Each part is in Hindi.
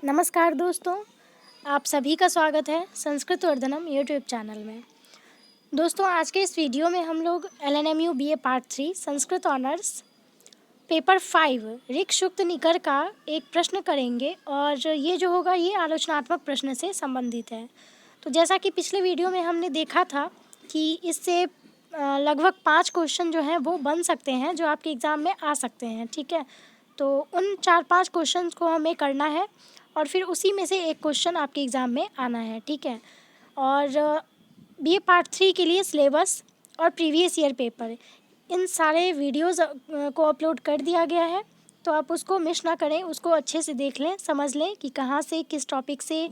नमस्कार दोस्तों, आप सभी का स्वागत है संस्कृत वर्धनम यूट्यूब चैनल में। दोस्तों, आज के इस वीडियो में हम लोग LNMU BA part 3 Sanskrit honours paper 5 ऋक् शुक्त निकर का एक प्रश्न करेंगे और ये जो होगा ये आलोचनात्मक प्रश्न से संबंधित है। तो जैसा कि पिछले वीडियो में हमने देखा था कि इससे लगभग 5 क्वेश्चन जो हैं वो बन सकते हैं जो आपके एग्ज़ाम में आ सकते हैं, ठीक है। तो उन 4-5 क्वेश्चन को हमें करना है और फिर उसी में से एक क्वेश्चन आपके एग्ज़ाम में आना है, ठीक है। और BA पार्ट 3 के लिए सिलेबस और प्रीवियस ईयर पेपर इन सारे वीडियोज़ को अपलोड कर दिया गया है, तो आप उसको मिस ना करें, उसको अच्छे से देख लें, समझ लें कि कहाँ से किस टॉपिक से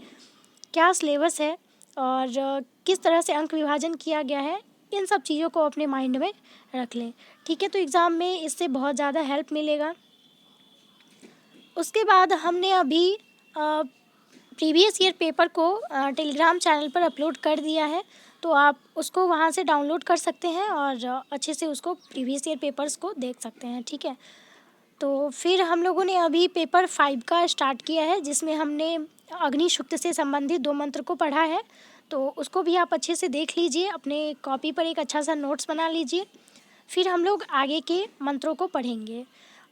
क्या सिलेबस है और किस तरह से अंक विभाजन किया गया है। इन सब चीज़ों को अपने माइंड में रख लें, ठीक है। तो एग्ज़ाम में इससे बहुत ज़्यादा हेल्प मिलेगा। उसके बाद हमने अभी प्रीवियस ईयर पेपर को टेलीग्राम चैनल पर अपलोड कर दिया है, तो आप उसको वहाँ से डाउनलोड कर सकते हैं और अच्छे से उसको प्रीवियस ईयर पेपर्स को देख सकते हैं, ठीक है। तो फिर हम लोगों ने अभी पेपर 5 का स्टार्ट किया है, जिसमें हमने अग्नि शुक्त से संबंधित 2 मंत्र को पढ़ा है, तो उसको भी आप अच्छे से देख लीजिए, अपने कॉपी पर एक अच्छा सा नोट्स बना लीजिए। फिर हम लोग आगे के मंत्रों को पढ़ेंगे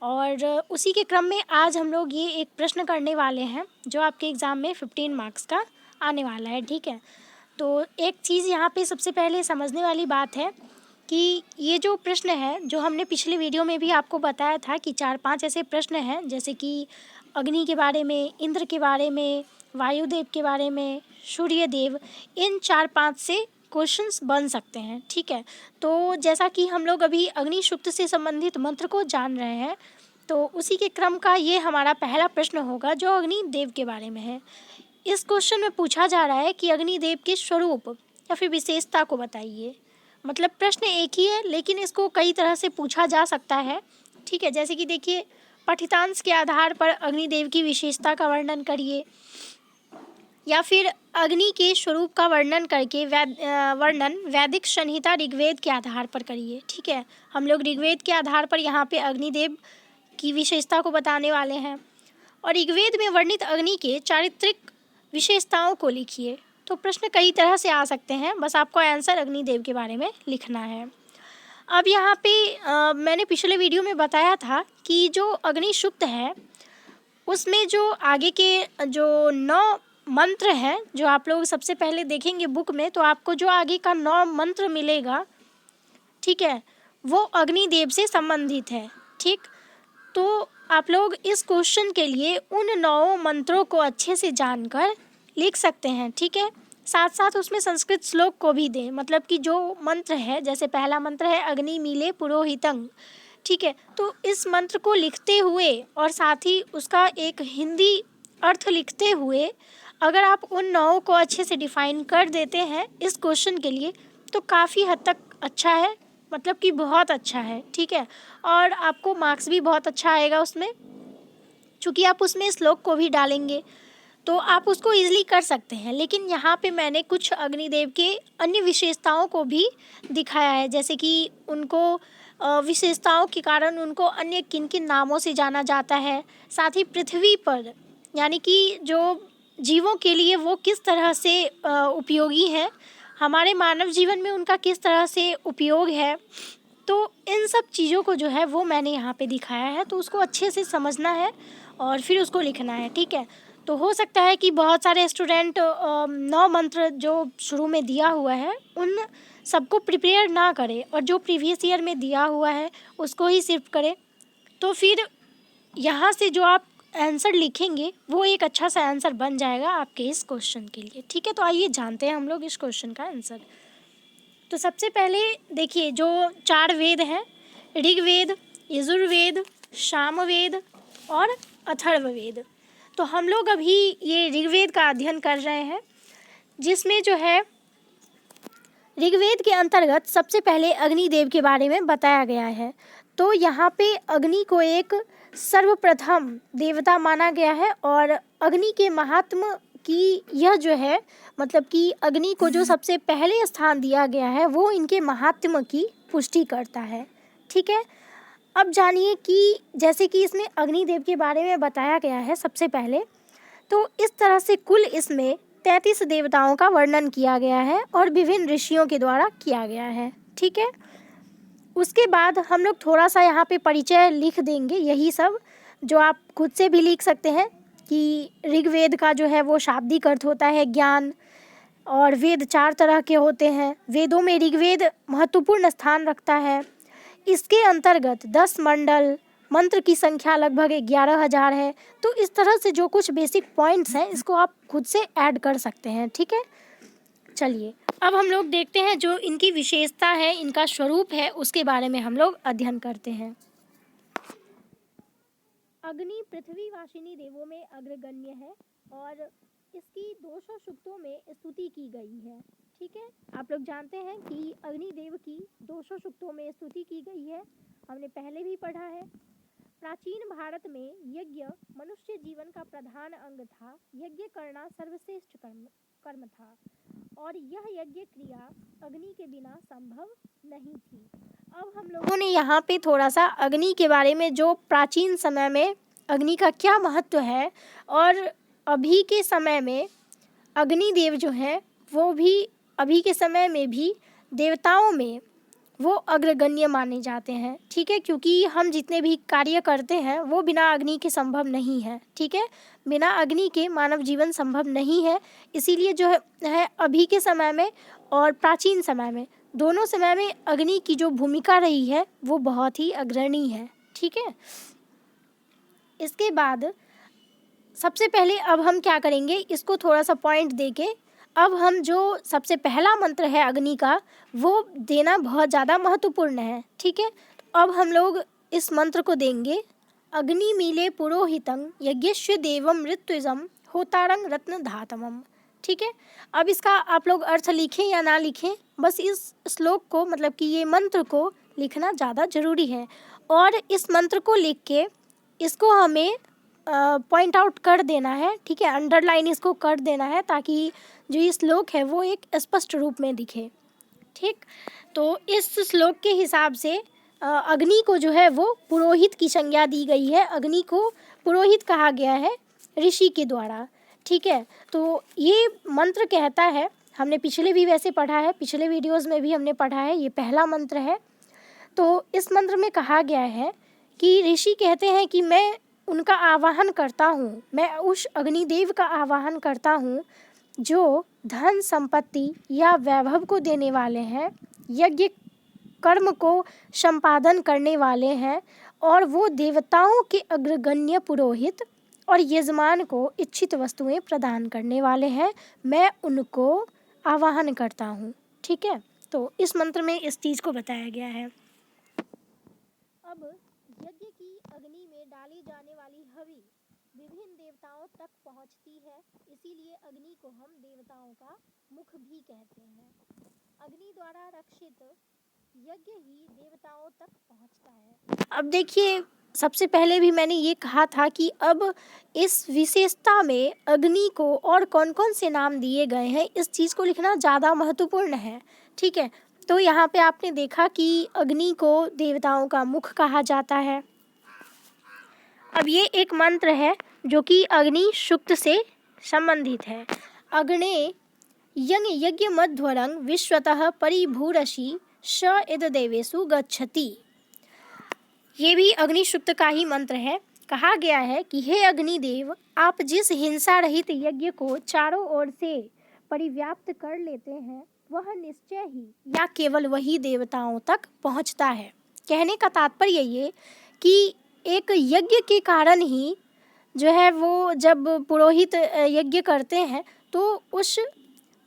और उसी के क्रम में आज हम लोग ये एक प्रश्न करने वाले हैं जो आपके एग्ज़ाम में 15 मार्क्स का आने वाला है, ठीक है। तो एक चीज़ यहाँ पे सबसे पहले समझने वाली बात है कि ये जो प्रश्न है, जो हमने पिछले वीडियो में भी आपको बताया था कि 4-5 ऐसे प्रश्न हैं, जैसे कि अग्नि के बारे में, इंद्र के बारे में, वायुदेव के बारे में, सूर्यदेव, इन 4-5 से क्वेश्चंस बन सकते हैं, ठीक है। तो जैसा कि हम लोग अभी अग्नि शुक्त से संबंधित मंत्र को जान रहे हैं, तो उसी के क्रम का ये हमारा पहला प्रश्न होगा जो अग्निदेव के बारे में है। इस क्वेश्चन में पूछा जा रहा है कि अग्निदेव के स्वरूप या फिर विशेषता को बताइए। मतलब प्रश्न एक ही है, लेकिन इसको कई तरह से पूछा जा सकता है, ठीक है। जैसे कि देखिए, पठितांश के आधार पर अग्निदेव की विशेषता का वर्णन करिए, या फिर अग्नि के स्वरूप का वर्णन करके वर्णन वैदिक संहिता ऋग्वेद के आधार पर करिए, ठीक है। हम लोग ऋग्वेद के आधार पर यहाँ पे अग्निदेव की विशेषता को बताने वाले हैं और ऋग्वेद में वर्णित अग्नि के चारित्रिक विशेषताओं को लिखिए। तो प्रश्न कई तरह से आ सकते हैं, बस आपको आंसर अग्निदेव के बारे में लिखना है। अब यहाँ पे मैंने पिछले वीडियो में बताया था कि जो अग्नि शुक्त है उसमें जो आगे के जो 9 मंत्र हैं, जो आप लोग सबसे पहले देखेंगे बुक में, तो आपको जो आगे का 9 मंत्र मिलेगा, ठीक है, वो अग्निदेव से संबंधित है, ठीक। तो आप लोग इस क्वेश्चन के लिए उन 9 मंत्रों को अच्छे से जानकर लिख सकते हैं, ठीक है। साथ साथ उसमें संस्कृत श्लोक को भी दें, मतलब कि जो मंत्र है, जैसे पहला मंत्र है अग्नि मीले पुरोहितंग, ठीक है। तो इस मंत्र को लिखते हुए और साथ ही उसका एक हिंदी अर्थ लिखते हुए अगर आप उन 9 को अच्छे से डिफाइन कर देते हैं इस क्वेश्चन के लिए, तो काफ़ी हद तक अच्छा है, मतलब कि बहुत अच्छा है, ठीक है। और आपको मार्क्स भी बहुत अच्छा आएगा उसमें, चूँकि आप उसमें श्लोक को भी डालेंगे, तो आप उसको ईज़िली कर सकते हैं। लेकिन यहाँ पे मैंने कुछ अग्निदेव के अन्य विशेषताओं को भी दिखाया है, जैसे कि उनको विशेषताओं के कारण उनको अन्य किन किन नामों से जाना जाता है, साथ ही पृथ्वी पर यानी कि जो जीवों के लिए वो किस तरह से उपयोगी हैं, हमारे मानव जीवन में उनका किस तरह से उपयोग है। तो इन सब चीज़ों को जो है वो मैंने यहाँ पे दिखाया है, तो उसको अच्छे से समझना है और फिर उसको लिखना है, ठीक है। तो हो सकता है कि बहुत सारे स्टूडेंट 9 मंत्र जो शुरू में दिया हुआ है उन सबको प्रिपेयर ना करें और जो प्रीवियस ईयर में दिया हुआ है उसको ही सिर्फ करें, तो फिर यहाँ से जो आप आंसर लिखेंगे वो एक अच्छा सा आंसर बन जाएगा आपके इस क्वेश्चन के लिए, ठीक है। तो आइए जानते हैं हम लोग इस क्वेश्चन का आंसर। तो सबसे पहले देखिए, जो 4 वेद हैं, ऋग्वेद, यजुर्वेद, सामवेद और अथर्ववेद, तो हम लोग अभी ये ऋग्वेद का अध्ययन कर रहे हैं, जिसमें जो है ऋग्वेद के अंतर्गत सबसे पहले अग्निदेव के बारे में बताया गया है। तो यहाँ पे अग्नि को एक सर्वप्रथम देवता माना गया है और अग्नि के महात्म की यह जो है, मतलब कि अग्नि को जो सबसे पहले स्थान दिया गया है वो इनके महात्म की पुष्टि करता है, ठीक है। अब जानिए कि जैसे कि इसमें अग्निदेव के बारे में बताया गया है सबसे पहले, तो इस तरह से कुल इसमें 33 देवताओं का वर्णन किया गया है और विभिन्न ऋषियों के द्वारा किया गया है। ठीक है, उसके बाद हम लोग थोड़ा सा यहाँ पे परिचय लिख देंगे, यही सब जो आप खुद से भी लिख सकते हैं कि ऋग्वेद का जो है वो शाब्दिक अर्थ होता है ज्ञान, और वेद 4 तरह के होते हैं। वेदों में ऋग्वेद महत्वपूर्ण स्थान रखता है। इसके अंतर्गत 10 मंडल, मंत्र की संख्या लगभग 11,000 है। तो इस तरह से जो कुछ बेसिक पॉइंट्स हैं इसको आप खुद से ऐड कर सकते हैं। ठीक है, चलिए अब हम लोग देखते हैं जो इनकी विशेषता है, इनका स्वरूप है, उसके बारे में हम लोग अध्ययन करते हैं। अग्नि पृथ्वी वासिनी देवों में अग्रगण्य है और इसकी 200 सूक्तों में स्तुति की गई है। ठीक है, आप लोग जानते हैं कि अग्निदेव की 200 सूक्तों में स्तुति की गई है, हमने पहले भी पढ़ा है। प्राचीन भारत में यज्ञ मनुष्य जीवन का प्रधान अंग था। यज्ञ करना सर्वश्रेष्ठ कर्म था और यह यज्ञ क्रिया अग्नि के बिना संभव नहीं थी। अब हम लोगों ने यहाँ पे थोड़ा सा अग्नि के बारे में, जो प्राचीन समय में अग्नि का क्या महत्व है और अभी के समय में अग्निदेव जो है वो भी अभी के समय में भी देवताओं में वो अग्रगण्य माने जाते हैं। ठीक है, क्योंकि हम जितने भी कार्य करते हैं वो बिना अग्नि के संभव नहीं है। ठीक है, बिना अग्नि के मानव जीवन संभव नहीं है। इसीलिए जो है अभी के समय में और प्राचीन समय में, दोनों समय में अग्नि की जो भूमिका रही है वो बहुत ही अग्रणी है। ठीक है, इसके बाद सबसे पहले अब हम क्या करेंगे, इसको थोड़ा सा पॉइंट देके अब हम जो सबसे पहला मंत्र है अग्नि का वो देना बहुत ज़्यादा महत्वपूर्ण है। ठीक है, तो अब हम लोग इस मंत्र को देंगे। अग्नि मीले पुरोहितं यज्ञस्य देवम ऋत्विजम होतारंग रत्न धातमम। ठीक है, अब इसका आप लोग अर्थ लिखें या ना लिखें, बस इस श्लोक को, मतलब कि ये मंत्र को लिखना ज़्यादा ज़रूरी है। और इस मंत्र को लिख के इसको हमें पॉइंट आउट कर देना है। ठीक है, अंडरलाइन इसको कर देना है ताकि जो ये श्लोक है वो एक स्पष्ट रूप में दिखे। ठीक, तो इस श्लोक के हिसाब से अग्नि को जो है वो पुरोहित की संज्ञा दी गई है। अग्नि को पुरोहित कहा गया है ऋषि के द्वारा। ठीक है, तो ये मंत्र कहता है, हमने पिछले भी वैसे पढ़ा है, पिछले वीडियोज़ में भी हमने पढ़ा है, ये पहला मंत्र है। तो इस मंत्र में कहा गया है कि ऋषि कहते हैं कि मैं उनका आवाहन करता हूँ, मैं उस अग्निदेव का आवाहन करता हूँ जो धन संपत्ति या वैभव को देने वाले हैं, यज्ञ कर्म को संपादन करने वाले हैं और वो देवताओं के अग्रगण्य पुरोहित और यजमान को इच्छित वस्तुएं प्रदान करने वाले हैं। मैं उनको आवाहन करता हूँ। ठीक है, तो इस मंत्र में इस चीज़ को बताया गया है। अब यज्ञ की अग्नि में डाली जाने वाली हवि विभिन्न देवताओं तक पहुंचती है, इसीलिए अग्नि को हम देवताओं का मुख भी कहते हैं। अग्नि द्वारा रक्षित यज्ञ ही देवताओं तक पहुंचता है। अब देखिए, सबसे पहले भी मैंने ये कहा था कि अब इस विशेषता में अग्नि को और कौन कौन से नाम दिए गए हैं, इस चीज़ को लिखना ज़्यादा महत्वपूर्ण है। ठीक है, तो यहाँ पे आपने देखा कि अग्नि को देवताओं का मुख कहा जाता है। अब ये एक मंत्र है जो कि अग्नि सूक्त से संबंधित है। अग्ने यंग यज्ञ मध्वरंग विश्वतः परिभूरषि स इद देवेषु गच्छति। ये भी अग्नि सूक्त का ही मंत्र है। कहा गया है कि हे अग्निदेव, आप जिस हिंसा रहित यज्ञ को चारों ओर से परिव्याप्त कर लेते हैं वह निश्चय ही या केवल वही देवताओं तक पहुंचता है। कहने का तात्पर्य ये कि एक यज्ञ के कारण ही जो है वो जब पुरोहित यज्ञ करते हैं तो उस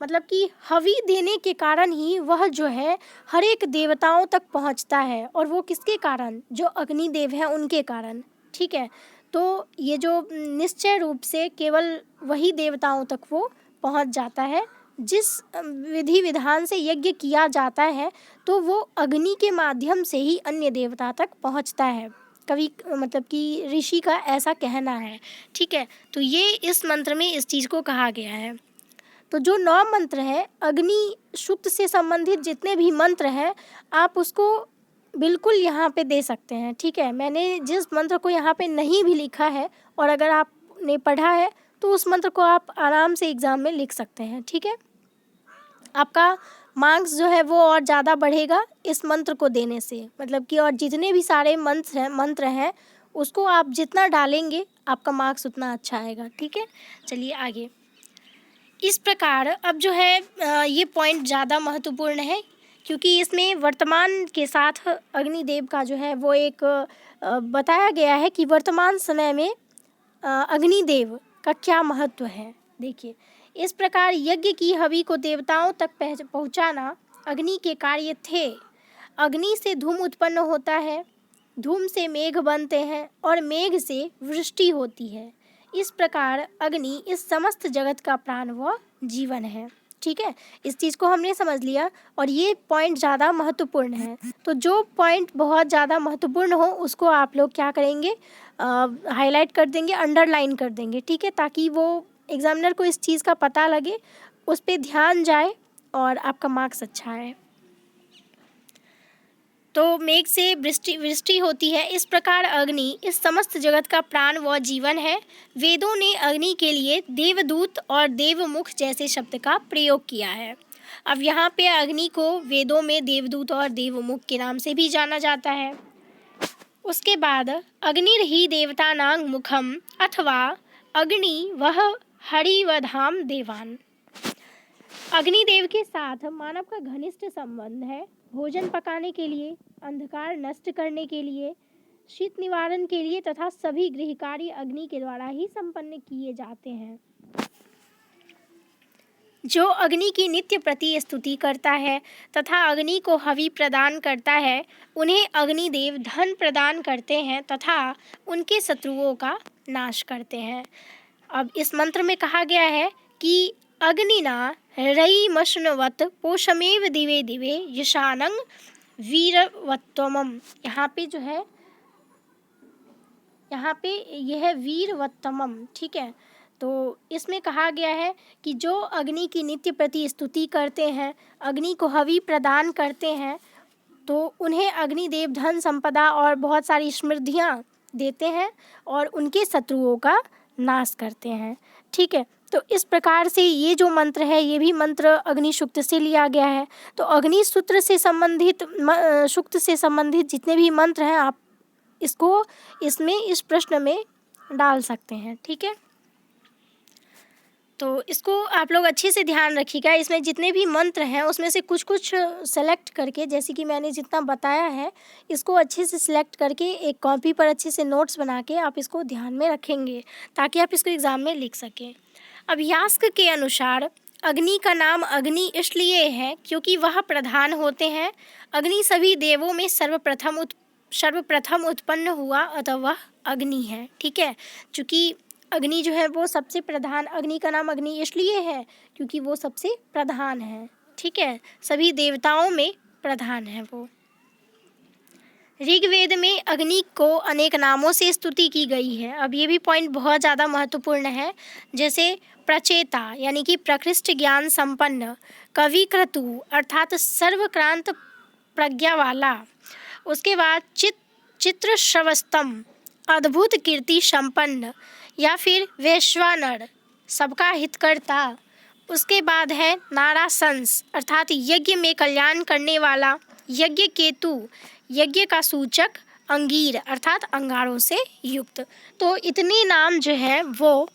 मतलब कि हवि देने के कारण ही वह जो है हर एक देवताओं तक पहुंचता है, और वो किसके कारण, जो अग्निदेव हैं उनके कारण। ठीक है, तो ये जो निश्चय रूप से केवल वही देवताओं तक वो पहुंच जाता है। जिस विधि विधान से यज्ञ किया जाता है तो वो अग्नि के माध्यम से ही अन्य देवता तक पहुंचता है। कवि मतलब कि ऋषि का ऐसा कहना है। ठीक है, तो ये इस मंत्र में इस चीज़ को कहा गया है। तो जो 9 मंत्र है अग्नि सूक्त से संबंधित जितने भी मंत्र हैं आप उसको बिल्कुल यहाँ पे दे सकते हैं। ठीक है, मैंने जिस मंत्र को यहाँ पे नहीं भी लिखा है और अगर आपने पढ़ा है तो उस मंत्र को आप आराम से एग्ज़ाम में लिख सकते हैं। ठीक है, आपका मार्क्स जो है वो और ज़्यादा बढ़ेगा इस मंत्र को देने से, मतलब कि और जितने भी सारे मंत्र हैं उसको आप जितना डालेंगे आपका मार्क्स उतना अच्छा आएगा। ठीक है, चलिए आगे। इस प्रकार अब जो है ये पॉइंट ज़्यादा महत्वपूर्ण है, क्योंकि इसमें वर्तमान के साथ अग्निदेव का जो है वो एक बताया गया है कि वर्तमान समय में अग्निदेव का क्या महत्व है। देखिए, इस प्रकार यज्ञ की हवि को देवताओं तक पहुंचाना अग्नि के कार्य थे। अग्नि से धूम उत्पन्न होता है, धूम से मेघ बनते हैं और मेघ से वृष्टि होती है। इस प्रकार अग्नि इस समस्त जगत का प्राण व जीवन है। ठीक है, इस चीज़ को हमने समझ लिया और ये पॉइंट ज़्यादा महत्वपूर्ण है। तो जो पॉइंट बहुत ज़्यादा महत्वपूर्ण हो उसको आप लोग क्या करेंगे, हाईलाइट कर देंगे, अंडरलाइन कर देंगे। ठीक है, ताकि वो एग्जामिनर को इस चीज़ का पता लगे, उस पर ध्यान जाए और आपका मार्क्स अच्छा आए। तो मेघ से वृष्टि होती है। इस प्रकार अग्नि इस समस्त जगत का प्राण व जीवन है। वेदों ने अग्नि के लिए देवदूत और देवमुख जैसे शब्द का प्रयोग किया है। अब यहाँ पे अग्नि को वेदों में देवदूत और देवमुख के नाम से भी जाना जाता है। उसके बाद अग्निर्हि देवतानां मुखम अथवा अग्नि वह हरिवधाम देवान। अग्निदेव के साथ मानव का घनिष्ठ संबंध है। भोजन पकाने के लिए, अंधकार नष्ट करने के लिए, शीत निवारण के लिए तथा सभी गृह कार्य अग्नि के द्वारा ही संपन्न किए जाते हैं। जो अग्नि की नित्य प्रति स्तुति करता है तथा अग्नि को हवि प्रदान करता है, उन्हें अग्निदेव धन प्रदान करते हैं तथा उनके शत्रुओं का नाश करते हैं। अब इस मंत्र में कहा गया है कि अग्निना रयिमश्नुवत् पोषमेव दिवे दिवे यशानं वीरवत्तमम्। यहाँ पे जो है, यहाँ पे यह है वीरवत्तमम्। ठीक है, तो इसमें कहा गया है कि जो अग्नि की नित्य प्रति स्तुति करते हैं, अग्नि को हवि प्रदान करते हैं, तो उन्हें अग्निदेव धन संपदा और बहुत सारी समृद्धियाँ देते हैं और उनके शत्रुओं का नाश करते हैं। ठीक है, तो इस प्रकार से ये जो मंत्र है ये भी मंत्र अग्नि सूक्त से लिया गया है। तो अग्नि सूत्र से संबंधित सूक्त से संबंधित जितने भी मंत्र हैं आप इसको इसमें इस प्रश्न में डाल सकते हैं। ठीक है, तो इसको आप लोग अच्छे से ध्यान रखिएगा। इसमें जितने भी मंत्र हैं उसमें से कुछ कुछ सेलेक्ट करके, जैसे कि मैंने जितना बताया है, इसको अच्छे से सिलेक्ट करके एक कॉपी पर अच्छे से नोट्स बना के आप इसको ध्यान में रखेंगे ताकि आप इसको एग्ज़ाम में लिख सकें। अब यास्क के अनुसार अग्नि का नाम अग्नि इसलिए है क्योंकि वह प्रधान होते हैं। अग्नि सभी देवों में सर्वप्रथम उत्पन्न हुआ, अतः वह अग्नि है। ठीक है, चूँकि अग्नि जो है वो सबसे प्रधान, अग्नि का नाम अग्नि इसलिए है क्योंकि वो सबसे प्रधान है। ठीक है, सभी देवताओं में प्रधान है वो। ऋग्वेद में अग्नि को अनेक नामों से स्तुति की गई है। अब ये भी पॉइंट बहुत ज़्यादा महत्वपूर्ण है, जैसे प्रचेता यानी कि प्रकृष्ट ज्ञान संपन्न, कविक्रतु अर्थात सर्वक्रांत प्रज्ञा वाला, उसके बाद चित्रश्रवस्तम अद्भुत कीर्ति संपन्न, या फिर वैश्वानर सबका हितकर्ता। उसके बाद है नाराशंस अर्थात यज्ञ में कल्याण करने वाला, यज्ञ केतु यज्ञ का सूचक, अंगीर अर्थात अंगारों से युक्त। तो इतने नाम जो है वो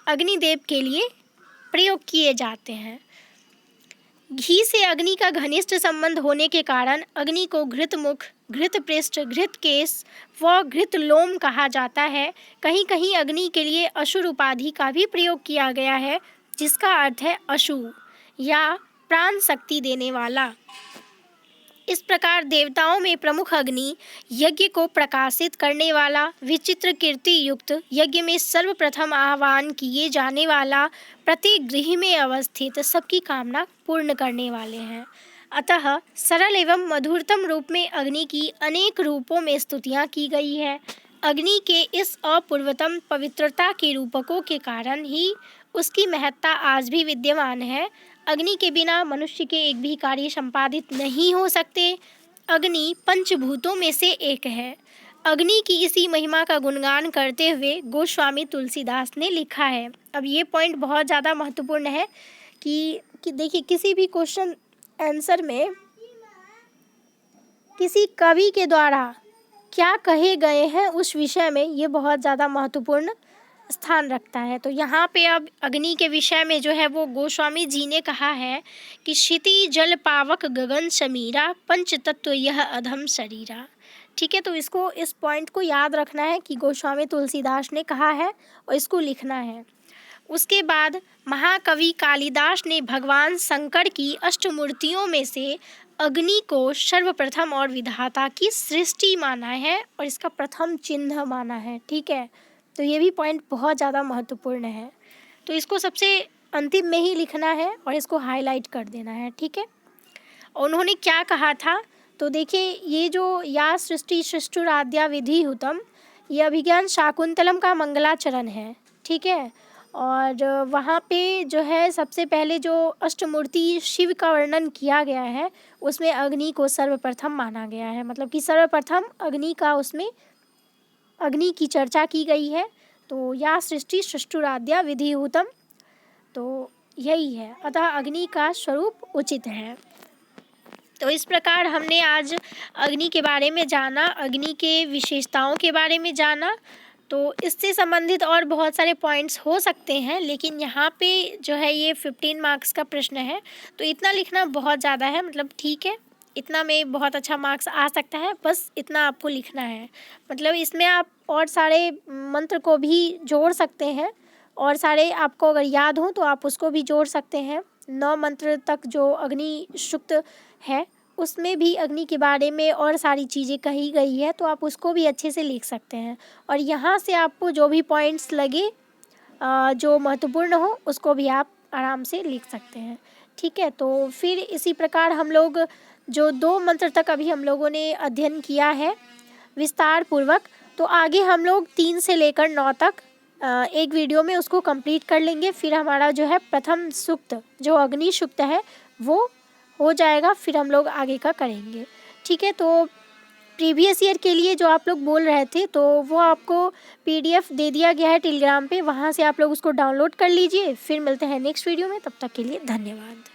अग्निदेव के लिए प्रयोग किए जाते हैं। घी से अग्नि का घनिष्ठ संबंध होने के कारण अग्नि को घृतमुख, घृतपृष्ठ, घृतकेश व घृतलोम कहा जाता है। कहीं कहीं अग्नि के लिए असुर उपाधि का भी प्रयोग किया गया है, जिसका अर्थ है अशु या प्राण शक्ति देने वाला। इस प्रकार देवताओं में प्रमुख अग्नि, यज्ञ को प्रकाशित करने वाला, विचित्र कीर्ति युक्त, यज्ञ में सर्वप्रथम आह्वान किए जाने वाला, प्रत्येक गृह में अवस्थित, सबकी कामना पूर्ण करने वाले हैं। अतः सरल एवं मधुरतम रूप में अग्नि की अनेक रूपों में स्तुतियाँ की गई है। अग्नि के इस अपूर्वतम पवित्रता के रूपकों के कारण ही उसकी महत्ता आज भी विद्यमान है। अग्नि के बिना मनुष्य के एक भी कार्य संपादित नहीं हो सकते। अग्नि पंचभूतों में से एक है। अग्नि की इसी महिमा का गुणगान करते हुए गोस्वामी तुलसीदास ने लिखा है, अब ये पॉइंट बहुत ज़्यादा महत्वपूर्ण है कि देखिए किसी भी क्वेश्चन आंसर में किसी कवि के द्वारा क्या कहे गए हैं उस विषय में ये बहुत ज़्यादा महत्वपूर्ण स्थान रखता है। तो यहाँ पे अब अग्नि के विषय में जो है वो गोस्वामी जी ने कहा है कि क्षिति जल पावक गगन समीरा पंच तत्व यह अधम शरीरा। ठीक है, तो इस पॉइंट को याद रखना है कि गोस्वामी तुलसीदास ने कहा है और इसको लिखना है। उसके बाद महाकवि कालिदास ने भगवान शंकर की अष्टमूर्तियों में से अग्नि को सर्वप्रथम और विधाता की सृष्टि माना है और इसका प्रथम चिन्ह माना है। ठीक है, तो ये भी पॉइंट बहुत ज़्यादा महत्वपूर्ण है, तो इसको सबसे अंतिम में ही लिखना है और इसको हाईलाइट कर देना है। ठीक है, और उन्होंने क्या कहा था, तो देखिए ये जो या सृष्टि सृष्टुराद्या विधि हुतम, ये अभिज्ञान शाकुंतलम का मंगलाचरण है। ठीक है, और वहाँ पे जो है सबसे पहले जो अष्टमूर्ति शिव का वर्णन किया गया है उसमें अग्नि को सर्वप्रथम माना गया है, मतलब कि सर्वप्रथम अग्नि का उसमें अग्नि की चर्चा की गई है। तो या सृष्टि सृष्टुराद्या विधिहुतम, तो यही है, अतः अग्नि का स्वरूप उचित है। तो इस प्रकार हमने आज अग्नि के बारे में जाना, अग्नि के विशेषताओं के बारे में जाना। तो इससे संबंधित और बहुत सारे पॉइंट्स हो सकते हैं, लेकिन यहाँ पे जो है ये 15 मार्क्स का प्रश्न है, तो इतना लिखना बहुत ज़्यादा है, मतलब ठीक है, इतना में बहुत अच्छा मार्क्स आ सकता है, बस इतना आपको लिखना है। मतलब इसमें आप और सारे मंत्र को भी जोड़ सकते हैं, और सारे आपको अगर याद हो तो आप उसको भी जोड़ सकते हैं। 9 मंत्र तक जो अग्नि सूक्त है उसमें भी अग्नि के बारे में और सारी चीज़ें कही गई है, तो आप उसको भी अच्छे से लिख सकते हैं। और यहाँ से आपको जो भी पॉइंट्स लगे जो महत्वपूर्ण हो उसको भी आप आराम से लिख सकते हैं। ठीक है, तो फिर इसी प्रकार हम लोग जो 2 मंत्र तक अभी हम लोगों ने अध्ययन किया है विस्तार पूर्वक, तो आगे हम लोग 3 से लेकर 9 तक एक वीडियो में उसको कंप्लीट कर लेंगे। फिर हमारा जो है प्रथम सूक्त जो अग्नि सूक्त है वो हो जाएगा, फिर हम लोग आगे का करेंगे। ठीक है, तो प्रीवियस ईयर के लिए जो आप लोग बोल रहे थे तो वो आपको PDF दे दिया गया है टेलीग्राम पे, वहाँ से आप लोग उसको डाउनलोड कर लीजिए। फिर मिलते हैं नेक्स्ट वीडियो में, तब तक के लिए धन्यवाद।